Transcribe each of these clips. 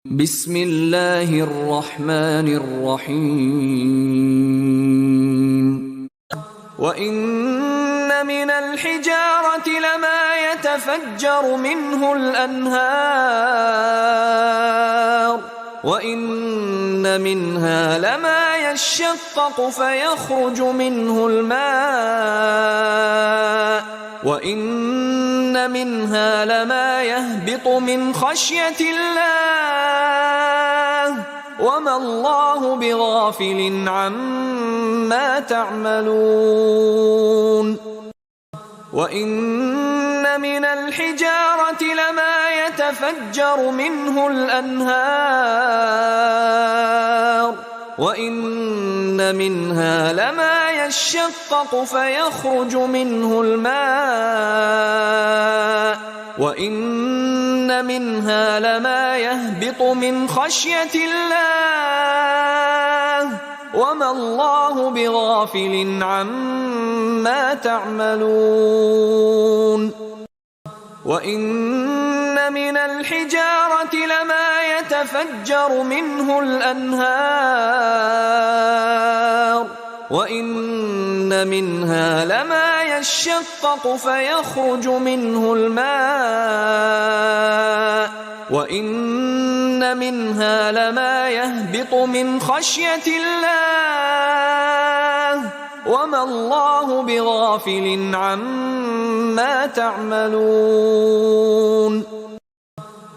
بسم الله الرحمن الرحيم وإن من الحجارة لما يتفجر منه الأنهار وإن منها لما يشقق فيخرج منه الماء وإن منها لما يهبط من خشية الله وما الله بغافل عما تعملون وإن من الحجارة لما يتفجر منه الأنهار وإن منها لما يشقق فيخرج منه الماء وإن منها لما يهبط من خشية الله وما الله بغافل عما تعملون وإن من الحجارة لما يتفجر منه الأنهار وإن منها لما يشقق فيخرج منه الماء وإن منها لما يهبط من خشية الله وما الله بغافل عما تعملون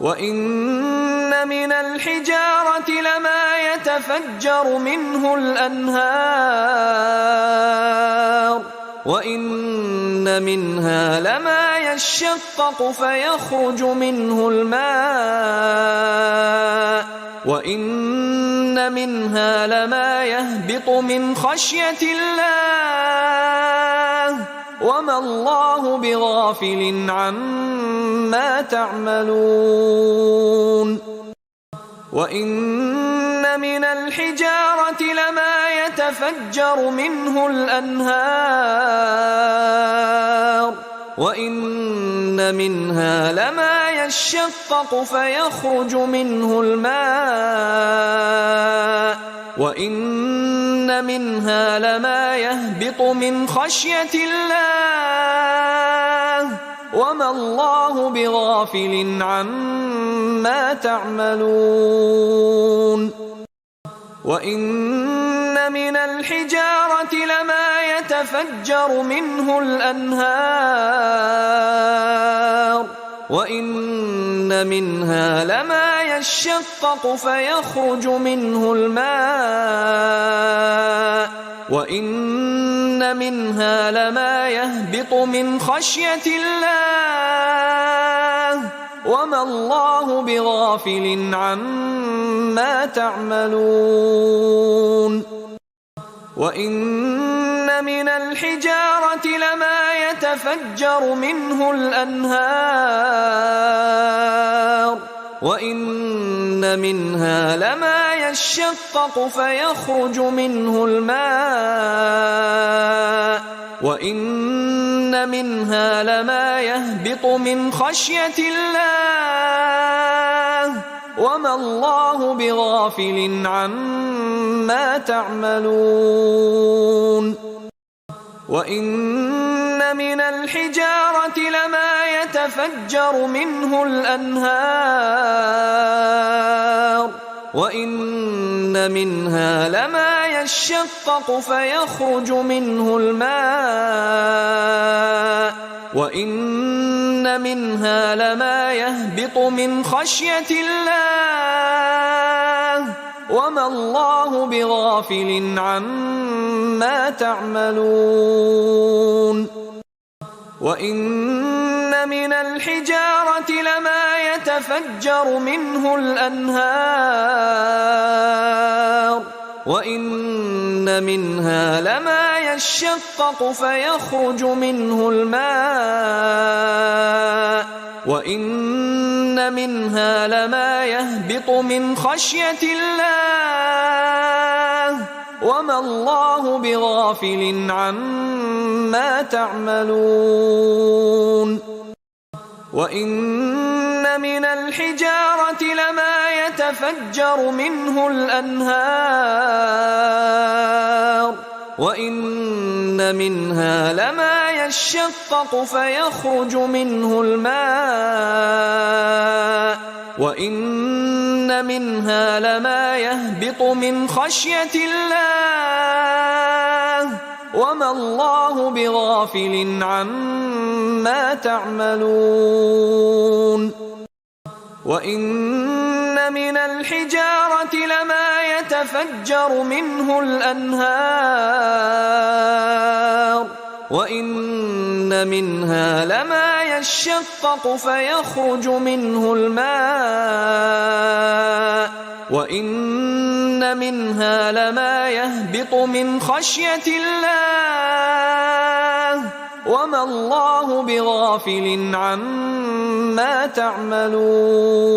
وإن من الحجارة لما يتفجر منه الأنهار وإن منها لما يشقق فيخرج منه الماء وإن منها لما يهبط من خشية الله وما الله بغافل عما تعملون وإن من الحجارة لما يتفجر منه الأنهار وإن منها لما يشقق فيخرج منه الماء وإن منها لما يهبط من خشية الله وما الله بغافل عما تعملون وإن من الحجارة لما يتفجر منه الأنهار وإن منها لما يشقق فيخرج منه الماء وإن منها لما يهبط من خشية الله وما الله بغافل عما تعملون وإن من الحجارة لما يتفجر منه الأنهار وإن منها لما يشقق فيخرج منه الماء وإن منها لما يهبط من خشية الله وما الله بغافل عما تعملون وإن من الحجارة لما يتفجر منه الأنهار وإن منها لما يشقق فيخرج منه الماء وإن منها لما يهبط من خشية الله وما الله بغافل عما تعملون وإن من الحجارة لما يتفجر منه الأنهار وإن منها لما يشقق فيخرج منه الماء وإن منها لما يهبط من خشية الله وما الله بغافل عما تعملون وإن من الحجارة لما يتفجر منه الأنهار وإن منها لما يشقق فيخرج منه الماء وإن منها لما يهبط من خشية الله وما الله بغافل عما تعملون وإن من الحجارة لما يتفجر منه الأنهار وإن منها لما يشقق فيخرج منه الماء وإن منها لما يهبط من خشية الله وما الله بغافل عما تعملون